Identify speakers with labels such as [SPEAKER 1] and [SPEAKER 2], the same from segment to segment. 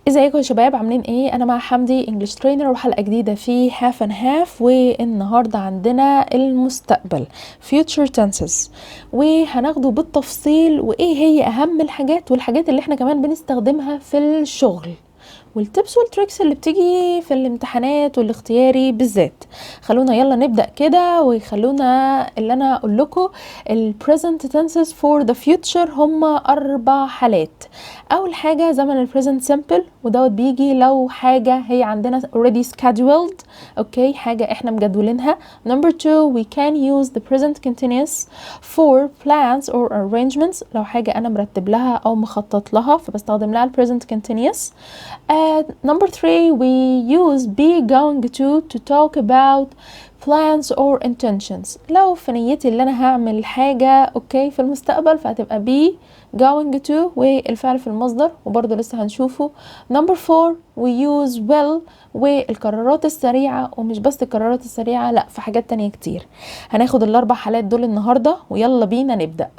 [SPEAKER 1] ازيكم يا شباب، عاملين ايه؟ انا مع حمدي انجلش ترينر وحلقه جديده في هاف اند هاف. والنهارده عندنا المستقبل future tenses، وهناخده بالتفصيل وايه هي اهم الحاجات والحاجات اللي احنا كمان بنستخدمها في الشغل والتبس والتريكس اللي بتيجي في الامتحانات والاختياري بالذات. خلونا يلا نبدأ كده، وخلونا اللي انا اقول لكم ال present tenses for the future هما 4 حالات. اول حاجة زمن ال present simple، ودوت بيجي لو حاجة هي عندنا already scheduled، اوكي، حاجة احنا مجدولينها. number 2 we can use the present continuous for plans or arrangements، لو حاجة انا مرتب لها او مخطط لها فبستخدم لها ال present continuous. Number 3 we use be going to talk about plans or intentions، لو في نيتي اللي انا هعمل حاجة اوكي في المستقبل فهتبقى be going to والفعل في المصدر، وبرضه لسه هنشوفه. Number 4 we use will والقرارات السريعة، ومش بس القرارات السريعة، لا، في حاجات تانية كتير. هناخد ال4 حالات دول النهاردة، ويلا بينا نبدأ.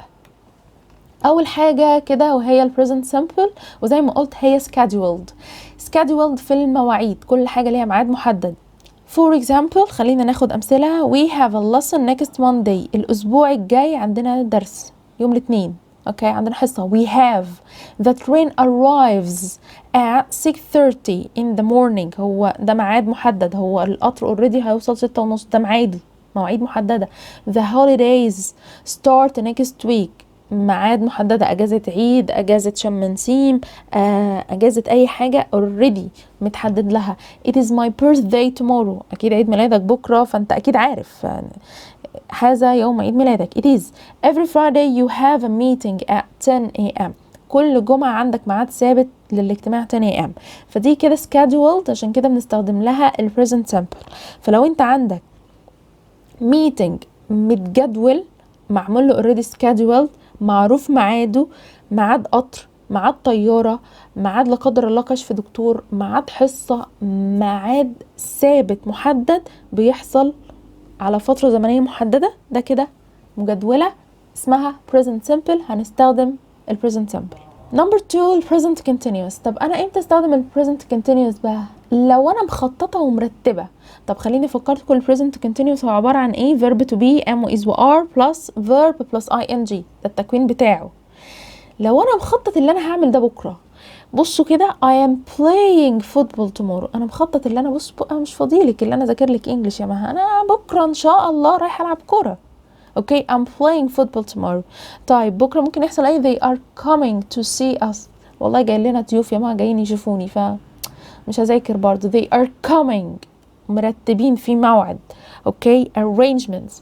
[SPEAKER 1] اول حاجه كده وهي ال present simple، وزي ما قلت هي scheduled في المواعيد، كل حاجه ليها ميعاد محدد. for example خلينا ناخد امثله. we have a lesson next Monday، الاسبوع الجاي عندنا درس يوم الاثنين، اوكي، عندنا حصه. we have the train arrives at 6:30 in the morning، هو ده ميعاد محدد، هو القطر اوريدي هيوصل 6:30، ده ميعاد، مواعيد محدده. the holidays start next week، ميعاد محددة، اجازة عيد، اجازة شم نسيم، اجازة اي حاجة already متحدد لها. it is my birthday tomorrow، اكيد عيد ميلادك بكرة، فانت اكيد عارف هذا يوم عيد ميلادك. it is every Friday you have a meeting at 10 a.m، كل جمعة عندك ميعاد ثابت للاجتماع 10 a.m، فدي كده scheduled، عشان كده بنستخدم لها ال present simple. فلو انت عندك meeting متجدول، معمول له already scheduled، معروف ميعاده، ميعاد قطر، ميعاد طيارة، ميعاد لا قدر الله كشف دكتور، ميعاد حصة، ميعاد ثابت محدد بيحصل على فترة زمنية محددة، ده كده مجدولة اسمها present simple، هنستخدم ال present simple. number 2 ال present continuous. طب انا امتى استخدم ال present continuous بقى؟ لو انا مخططة ومرتبة. طب خليني فكرتكم ال present continuous هو عبارة عن ايه؟ verb to be am و is و are plus verb plus ing، ده التكوين بتاعه. لو انا مخطط اللي انا هعمل ده بكرة، بصوا كده I am playing football tomorrow، انا مخطط اللي انا انا مش فاضيلك اللي انا ذاكر لك انجلش يا مها، انا بكرة ان شاء الله رايح العب كرة، اوكي. I'm playing football tomorrow. طيب بكرة ممكن يحصل ايه؟ they are coming to see us، والله جاي لنا ضيوف يا مها، جايين يشوفوني، مش هذاكر برضو. they are coming، مرتبين في موعد، اوكي. arrangements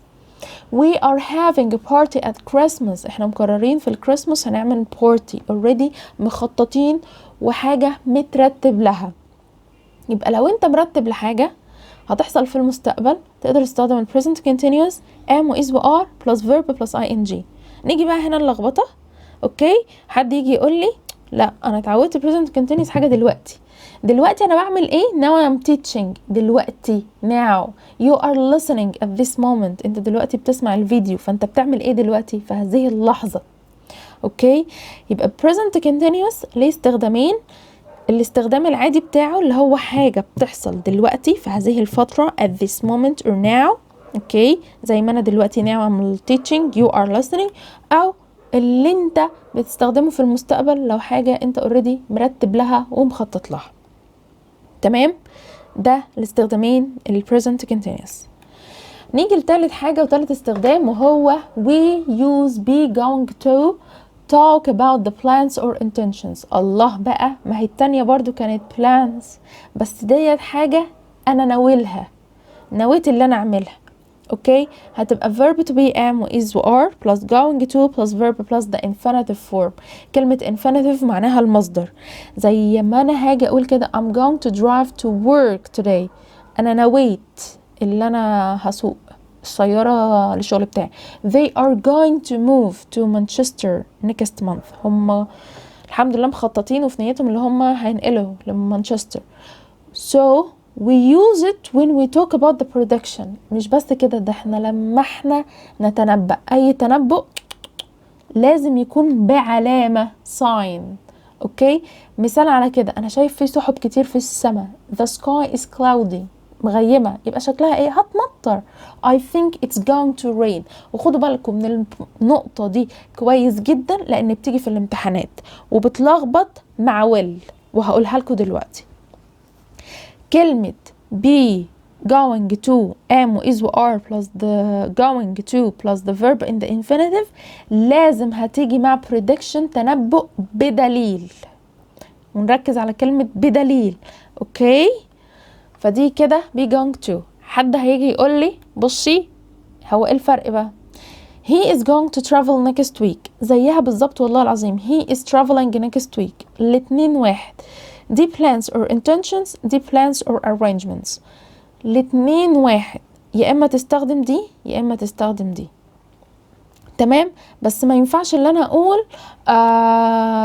[SPEAKER 1] we are having a party at Christmas، احنا مقررين في الكريسماس هنعمل party، already مخططين وحاجة مترتب لها. يبقى لو انت مرتب لحاجة هتحصل في المستقبل تقدر تستخدم ال present continuous am و is و are plus verb plus ing. نيجي بقى هنا اللخبطة، اوكي. حد يجي يقول لي لا انا اتعودت present continuous حاجة دلوقتي انا بعمل ايه؟ now I'm teaching، دلوقتي now you are listening at this moment، انت دلوقتي بتسمع الفيديو، فانت بتعمل ايه دلوقتي في هذه اللحظة، اوكي. يبقى present continuous ليه استخدامين. الاستخدام العادي بتاعه اللي هو حاجة بتحصل دلوقتي في هذه الفترة at this moment or now، اوكي، زي ما انا دلوقتي now I'm teaching you are listening، او اللي انت بتستخدمه في المستقبل لو حاجة انت already مرتب لها ومخطط لها، تمام. ده الاستخدامين ال present continuous. نيجي لتالت حاجة وتالت استخدام، وهو we use be going to talk about the plans or intentions. الله بقى، ما هي التانية برضو كانت plans، بس ديت حاجة انا نويت اللي انا اعملها، اوكي. هتبقى verb to be am و is و are plus going to plus verb plus the infinitive form. كلمة infinitive معناها المصدر، زي ما انا هاجي اقول كده I'm going to drive to work today، انا نويت اللي انا هسوق السيارة للشغل بتاعي. they are going to move to Manchester next month، هم الحمد لله مخططين وفي نيتهم اللي هم هينقلوا لمانشستر. so we use it when we talk about the production. مش بس كده، ده احنا لما احنا نتنبأ، اي تنبؤ لازم يكون بعلامة sign، اوكي، مثال على كده، انا شايف في سحب كتير في السماء. the sky is cloudy، مغيمة، يبقى شكلها ايه؟ هتمطر. I think it's going to rain. وخدوا بالكم من النقطة دي كويس جدا، لان بتيجي في الامتحانات وبتلخبط مع will، وهقولها لكم دلوقتي. كلمة be going to am و is و are plus the going to plus the verb in the infinitive لازم هتيجي مع prediction، تنبؤ بدليل، ونركز على كلمة بدليل. اوكي، فدي كده be going to. حد هيجي يقول لي بصي هو ايه الفرق بقى؟ he is going to travel next week زيها بالظبط والله العظيم، he is traveling next week، الاتنين واحد. دي plans or intentions، دي plans or arrangements، الاتنين واحد، يا اما تستخدم دي يا اما تستخدم دي. تمام، بس ما ينفعش اللي انا اقول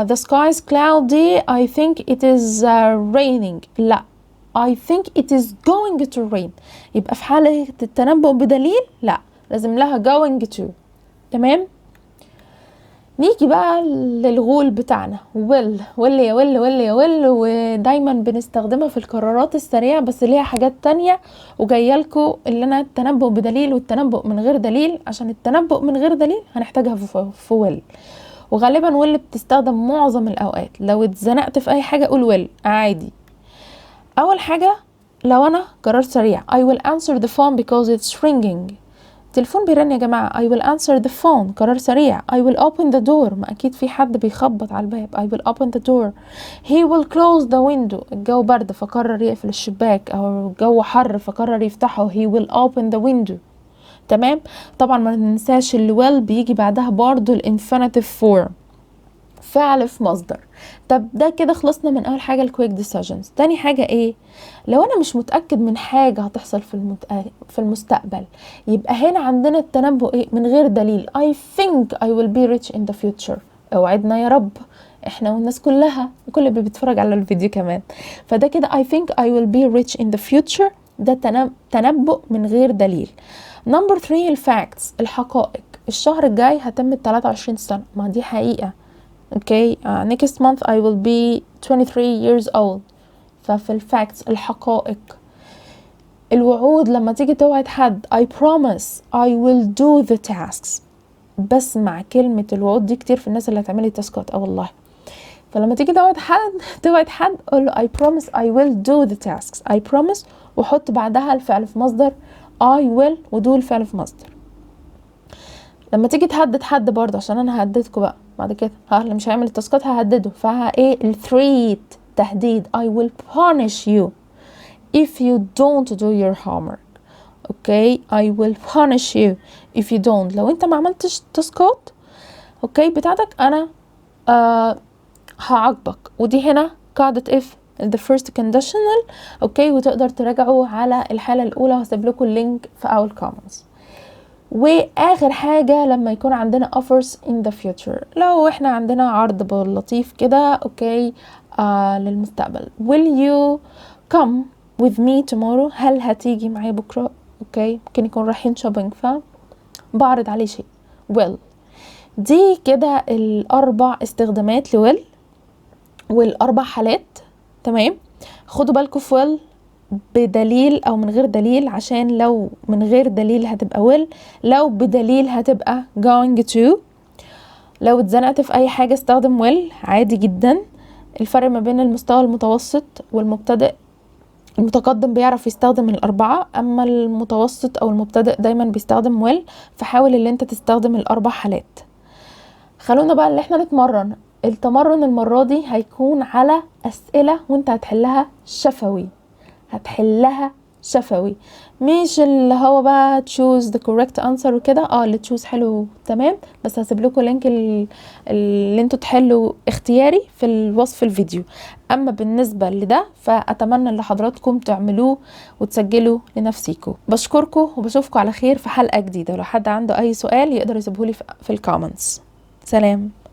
[SPEAKER 1] the sky is cloudy I think it is raining. لا، I think it is going to rain. يبقى في حالة التنبؤ بدليل لا، لازم لها going to. تمام، نيجي بقى للغول بتاعنا will يا will، ودايما بنستخدمها في القرارات السريعة، بس ليها حاجات تانية وجايه لكم اللي انا التنبؤ بدليل والتنبؤ من غير دليل. عشان التنبؤ من غير دليل هنحتاجها في will، وغالبا will بتستخدم معظم الاوقات. لو اتزنقت في اي حاجة قول will عادي. اول حاجة لو انا قرار سريع I will answer the phone because it's ringing. التليفون بيرن يا جماعة، I will answer the phone، قرار سريع. I will open the door، ما أكيد في حد بيخبط على الباب. I will open the door. He will close the window، الجو برد فقرر يقفل الشباك، أو الجو حر فقرر يفتحه. He will open the window. تمام، طبعا ما ننساش اللي will بيجي بعدها برضو الانفينيتيف form، فعل في مصدر. طب ده كده خلصنا من اول حاجه الكويك ديسيجنز. تاني حاجه ايه؟ لو انا مش متاكد من حاجه هتحصل في المستقبل، يبقى هنا عندنا التنبؤ ايه؟ من غير دليل. I think I will be rich in the future. اوعدنا يا رب، احنا والناس كلها وكل اللي بيتفرج على الفيديو كمان. فده كده I think I will be rich in the future، ده تنبؤ من غير دليل. نمبر 3 الفاكتس، الحقائق. الشهر الجاي هتم 23 سنه، ما دي حقيقه. Okay, next month I will be 23 years old. ففي الفاكتس الحقائق. الوعود لما تيجي توعد حد I promise I will do the tasks. بسمع كلمة الوعود دي كتير في الناس اللي هتعملي تاسكات والله. فلما تيجي توعد حد قول له I promise I will do the tasks. I promise وحط بعدها الفعل في مصدر I will، ودول الفعل في مصدر. لما تيجي تهدد حد برضه، عشان انا ههددكوا بقى بعد كده، اللي مش هيعمل التاسكات ههدده، فها ايه؟ الثريت، تهديد. I will punish you if you don't do your homework. اوكي، I will punish you if you don't. لو انت ما عملتش التاسكات اوكي بتاعتك انا هعاقبك. ودي هنا قاعدة if the first conditional. اوكي، وتقدر تراجعوا على الحالة الاولى، وهسيب لكم اللينك في اول comments. واخر حاجة لما يكون عندنا offers in the future، لو احنا عندنا عرض لطيف كده اوكي للمستقبل. will you come with me tomorrow؟ هل هتيجي معايا بكرة؟ اوكي، ممكن يكون رايحين شوبينج فبعرض عليه شيء. will. دي كده الاربع استخدامات لويل والاربع حالات. تمام، خدوا بالكم في will بدليل او من غير دليل، عشان لو من غير دليل هتبقى will، لو بدليل هتبقى going to. لو اتزنقت في اي حاجة استخدم will عادي جدا. الفرق ما بين المستوى المتوسط والمبتدئ، المتقدم بيعرف يستخدم الاربعة، اما المتوسط او المبتدئ دايما بيستخدم will. فحاول اللي انت تستخدم الاربع حالات. خلونا بقى اللي احنا نتمرن. التمرن المرة دي هيكون على اسئلة وانت هتحلها شفوي، مش اللي هو بقى choose the correct answer وكده. اللي choose حلو تمام، بس هسيب لكم لينك اللي انتوا تحلوا اختياري في الوصف الفيديو. اما بالنسبة لده فاتمنى ان حضراتكم تعملوه وتسجلوا لنفسيكم. بشكركم وبشوفكم على خير في حلقة جديدة. ولو حد عنده اي سؤال يقدر يسيبهولي في الكومنتس. سلام.